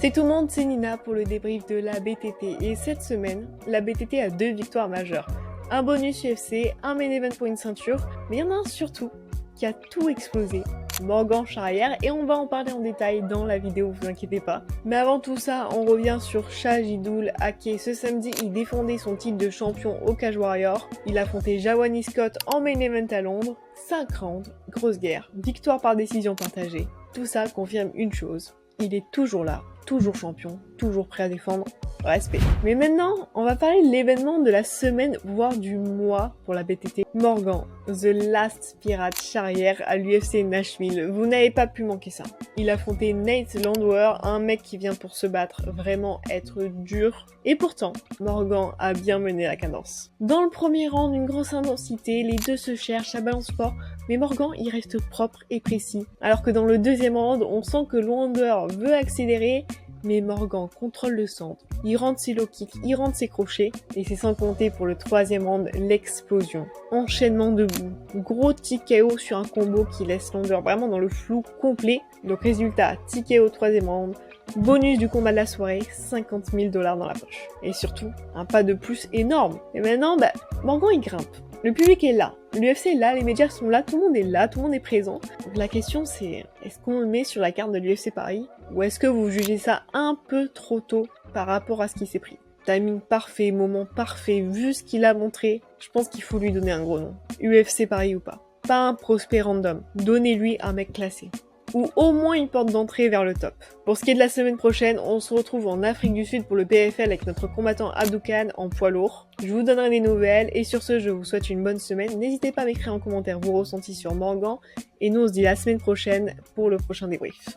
C'est tout le monde, c'est Nina pour le débrief de la BTT. Et cette semaine, la BTT a 2 victoires majeures. Un bonus UFC, un main event pour une ceinture, mais il y en a un surtout qui a tout explosé. Morgan Charrière, et on va en parler en détail dans la vidéo, vous inquiétez pas. Mais avant tout ça, on revient sur Shahidoul Ake. Ce samedi, il défendait son titre de champion au Cage Warrior. Il affrontait Jawani Scott en main event à Londres. 5 rounds, grosse guerre, victoire par décision partagée. Tout ça confirme une chose, il est toujours là, toujours champion, toujours prêt à défendre. Respect. Mais maintenant, on va parler de l'événement de la semaine, voire du mois pour la BTT. Morgan, The Last Pirate Charrière à l'UFC Nashville. Vous n'avez pas pu manquer ça. Il affrontait Nate Landwehr, un mec qui vient pour se battre, vraiment être dur. Et pourtant, Morgan a bien mené la cadence. Dans le premier round, une grosse intensité, les deux se cherchent, ça balance fort, mais Morgan, il reste propre et précis. Alors que dans le deuxième round, on sent que Landwehr veut accélérer, mais Morgan contrôle le centre, il rentre ses low kicks, il rentre ses crochets, et c'est sans compter pour le troisième round l'explosion. Enchaînement debout, gros TKO sur un combo qui laisse Landwehr vraiment dans le flou complet. Donc résultat, TKO troisième round, bonus du combat de la soirée, 50 000 $ dans la poche. Et surtout, un pas de plus énorme. Et maintenant, Morgan il grimpe. Le public est là, l'UFC est là, les médias sont là, tout le monde est là, tout le monde est présent. Donc la question c'est, est-ce qu'on le met sur la carte de l'UFC Paris? Ou est-ce que vous jugez ça un peu trop tôt par rapport à ce qui s'est pris? Timing parfait, moment parfait, vu ce qu'il a montré, je pense qu'il faut lui donner un gros nom. UFC Paris ou pas. Pas un prospect random, donnez-lui un mec classé. Ou au moins une porte d'entrée vers le top. Pour ce qui est de la semaine prochaine, on se retrouve en Afrique du Sud pour le PFL avec notre combattant Abdou Khan en poids lourd. Je vous donnerai des nouvelles et sur ce, je vous souhaite une bonne semaine. N'hésitez pas à m'écrire en commentaire vos ressentis sur Morgan et nous on se dit la semaine prochaine pour le prochain débrief.